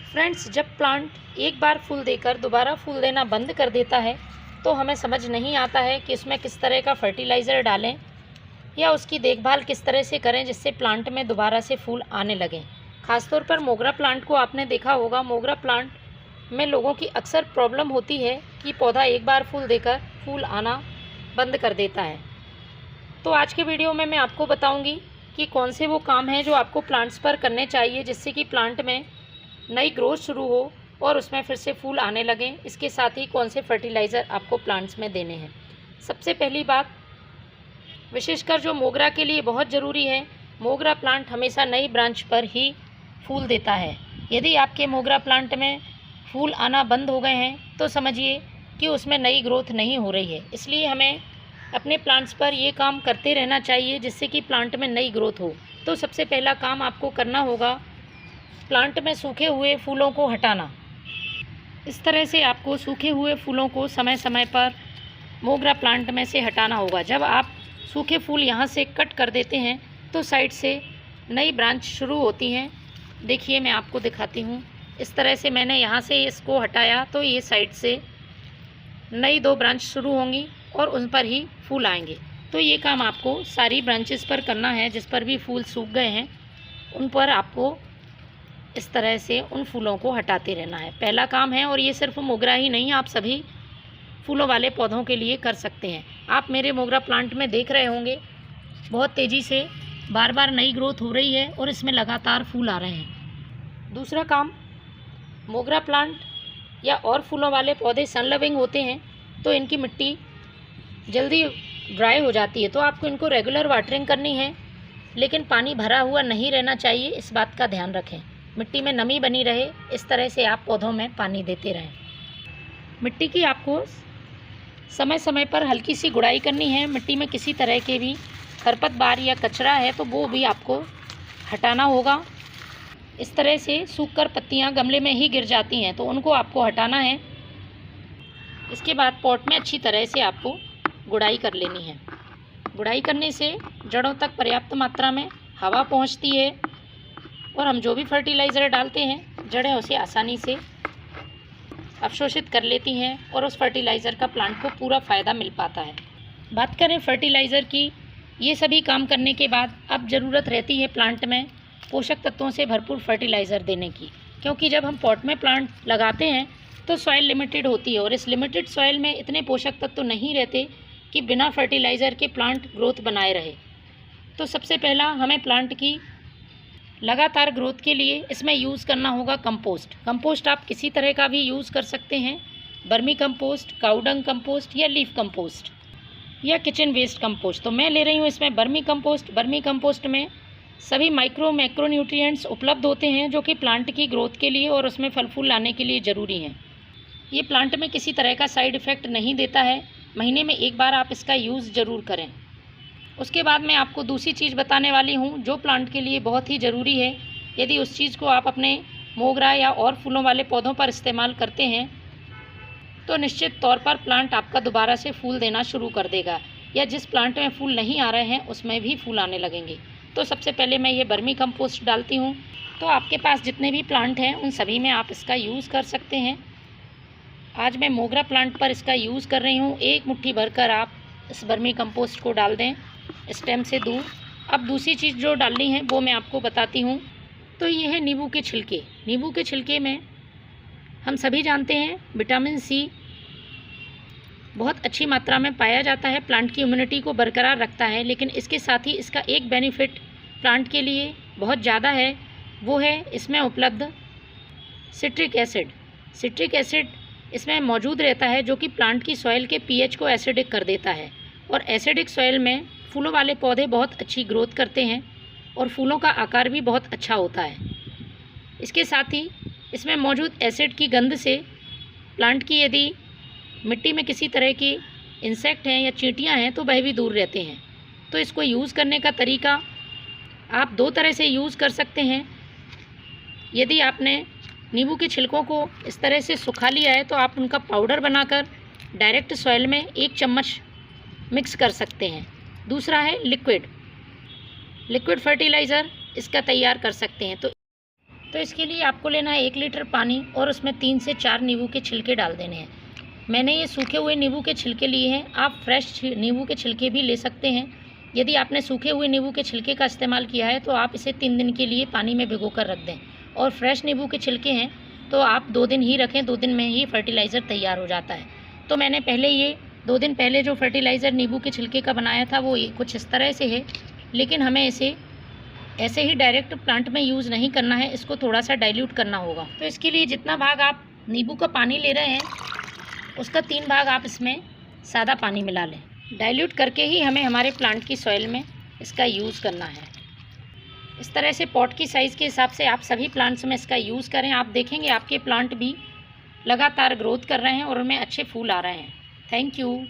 Friends, जब plant एक बार फूल देकर दोबारा फूल देना बंद कर देता है तो हमें समझ नहीं आता है कि उसमें किस तरह का फर्टिलाइज़र डालें या उसकी देखभाल किस तरह से करें जिससे प्लांट में दोबारा से फूल आने लगें। ख़ासतौर पर मोगरा प्लांट को आपने देखा होगा, मोगरा प्लांट में लोगों की अक्सर प्रॉब्लम होती है कि पौधा एक बार फूल देकर फूल आना बंद कर देता है। तो आज के वीडियो में मैं आपको बताऊंगी कि कौन से वो काम हैं जो आपको प्लांट्स पर करने चाहिए जिससे कि प्लांट में नई ग्रोथ शुरू हो और उसमें फिर से फूल आने लगें। इसके साथ ही कौन से फर्टिलाइज़र आपको प्लांट्स में देने हैं। सबसे पहली बात, विशेषकर जो मोगरा के लिए बहुत ज़रूरी है, मोगरा प्लांट हमेशा नई ब्रांच पर ही फूल देता है। यदि आपके मोगरा प्लांट में फूल आना बंद हो गए हैं तो समझिए कि उसमें नई ग्रोथ नहीं हो रही है। इसलिए हमें अपने प्लांट्स पर ये काम करते रहना चाहिए जिससे कि प्लांट में नई ग्रोथ हो। तो सबसे पहला काम आपको करना होगा प्लांट में सूखे हुए फूलों को हटाना। इस तरह से आपको सूखे हुए फूलों को समय समय पर मोगरा प्लांट में से हटाना होगा। जब आप सूखे फूल यहाँ से कट कर देते हैं तो साइड से नई ब्रांच शुरू होती हैं। देखिए, मैं आपको दिखाती हूँ। इस तरह से मैंने यहाँ से इसको हटाया तो ये साइड से नई 2 ब्रांच शुरू होंगी और उन पर ही फूल आएंगे। तो ये काम आपको सारी ब्रांचेस पर करना है। जिस पर भी फूल सूख गए हैं उन पर आपको इस तरह से उन फूलों को हटाते रहना है। पहला काम है, और ये सिर्फ मोगरा ही नहीं, आप सभी फूलों वाले पौधों के लिए कर सकते हैं। आप मेरे मोगरा प्लांट में देख रहे होंगे बहुत तेज़ी से बार बार नई ग्रोथ हो रही है और इसमें लगातार फूल आ रहे हैं। दूसरा काम, मोगरा प्लांट या और फूलों वाले पौधे सन लविंग होते हैं तो इनकी मिट्टी जल्दी ड्राई हो जाती है। तो आपको इनको रेगुलर वाटरिंग करनी है, लेकिन पानी भरा हुआ नहीं रहना चाहिए। इस बात का ध्यान रखें, मिट्टी में नमी बनी रहे। इस तरह से आप पौधों में पानी देते रहें। मिट्टी की आपको समय समय पर हल्की सी गुड़ाई करनी है। मिट्टी में किसी तरह के भी खरपतवार या कचरा है तो वो भी आपको हटाना होगा। इस तरह से सूखकर पत्तियां गमले में ही गिर जाती हैं तो उनको आपको हटाना है। इसके बाद पॉट में अच्छी तरह से आपको गुड़ाई कर लेनी है। गुड़ाई करने से जड़ों तक पर्याप्त मात्रा में हवा पहुंचती है और हम जो भी फर्टिलाइज़र डालते हैं जड़ें उसे आसानी से अवशोषित कर लेती हैं और उस फर्टिलाइज़र का प्लांट को पूरा फ़ायदा मिल पाता है। बात करें फर्टिलाइज़र की, ये सभी काम करने के बाद अब ज़रूरत रहती है प्लांट में पोषक तत्वों से भरपूर फर्टिलाइज़र देने की, क्योंकि जब हम पॉट में प्लांट लगाते हैं तो सॉइल लिमिटेड होती है और इस लिमिटेड सॉइल में इतने पोषक तत्व नहीं रहते कि बिना फर्टिलाइज़र के प्लांट ग्रोथ बनाए रहे। तो सबसे पहला हमें प्लांट की लगातार ग्रोथ के लिए इसमें यूज़ करना होगा कंपोस्ट। कंपोस्ट आप किसी तरह का भी यूज़ कर सकते हैं, बर्मी कंपोस्ट, काउडंग कंपोस्ट या लीफ कंपोस्ट या किचन वेस्ट कंपोस्ट। तो मैं ले रही हूँ इसमें बर्मी कंपोस्ट। बर्मी कंपोस्ट में सभी मैक्रोन्यूट्रिएंट्स उपलब्ध होते हैं जो कि प्लांट की ग्रोथ के लिए और उसमें फल फूल लाने के लिए ज़रूरी हैं। ये प्लांट में किसी तरह का साइड इफ़ेक्ट नहीं देता है। महीने में एक बार आप इसका यूज़ ज़रूर करें। उसके बाद मैं आपको दूसरी चीज़ बताने वाली हूँ जो प्लांट के लिए बहुत ही ज़रूरी है। यदि उस चीज़ को आप अपने मोगरा या और फूलों वाले पौधों पर इस्तेमाल करते हैं तो निश्चित तौर पर प्लांट आपका दोबारा से फूल देना शुरू कर देगा, या जिस प्लांट में फूल नहीं आ रहे हैं उसमें भी फूल आने लगेंगे। तो सबसे पहले मैं ये बर्मी कंपोस्ट डालती हूँ। तो आपके पास जितने भी प्लांट हैं उन सभी में आप इसका यूज़ कर सकते हैं। आज मैं मोगरा प्लांट पर इसका यूज़ कर रही हूँ। 1 मुट्ठी भरकर आप इस बर्मी कंपोस्ट को डाल दें स्टेम से दूर। अब दूसरी चीज़ जो डालनी है वो मैं आपको बताती हूँ। तो ये है नींबू के छिलके। नींबू के छिलके में हम सभी जानते हैं विटामिन सी बहुत अच्छी मात्रा में पाया जाता है, प्लांट की इम्यूनिटी को बरकरार रखता है। लेकिन इसके साथ ही इसका एक बेनिफिट प्लांट के लिए बहुत ज़्यादा है, वो है इसमें उपलब्ध सिट्रिक एसिड। सिट्रिक एसिड इसमें मौजूद रहता है जो कि प्लांट की सॉइल के पीएच को एसिडिक कर देता है और एसिडिक सॉइल में फूलों वाले पौधे बहुत अच्छी ग्रोथ करते हैं और फूलों का आकार भी बहुत अच्छा होता है। इसके साथ ही इसमें मौजूद एसिड की गंध से प्लांट की यदि मिट्टी में किसी तरह की इंसेक्ट हैं या चींटियां हैं तो वह भी दूर रहते हैं। तो इसको यूज़ करने का तरीका आप 2 तरह से यूज़ कर सकते हैं। यदि आपने नींबू के छिलकों को इस तरह से सुखा लिया है तो आप उनका पाउडर बनाकर डायरेक्ट सॉइल में 1 चम्मच मिक्स कर सकते हैं। दूसरा है लिक्विड फर्टिलाइज़र, इसका तैयार कर सकते हैं। तो तो इसके लिए आपको लेना है 1 लीटर पानी और उसमें 3 से 4 नींबू के छिलके डाल देने हैं। मैंने ये सूखे हुए नींबू के छिलके लिए हैं, आप फ्रेश नींबू के छिलके भी ले सकते हैं। यदि आपने सूखे हुए नींबू के छिलके का इस्तेमाल किया है तो आप इसे 3 दिन के लिए पानी में भिगो कर रख दें, और फ्रेश नींबू के छिलके हैं तो आप 2 दिन ही रखें, 2 दिन में ही फर्टिलाइज़र तैयार हो जाता है। तो मैंने पहले ये 2 दिन पहले जो फर्टिलाइज़र नींबू के छिलके का बनाया था वो कुछ इस तरह से है, लेकिन हमें इसे ऐसे ही डायरेक्ट प्लांट में यूज़ नहीं करना है, इसको थोड़ा सा डाइल्यूट करना होगा। तो इसके लिए जितना भाग आप नींबू का पानी ले रहे हैं उसका 3 भाग आप इसमें सादा पानी मिला लें। डाइल्यूट करके ही हमें हमारे प्लांट की सॉइल में इसका यूज़ करना है। इस तरह से पॉट की साइज़ के हिसाब से आप सभी प्लांट्स में इसका यूज़ करें। आप देखेंगे आपके प्लांट भी लगातार ग्रोथ कर रहे हैं और उनमें अच्छे फूल आ रहे हैं। Thank you.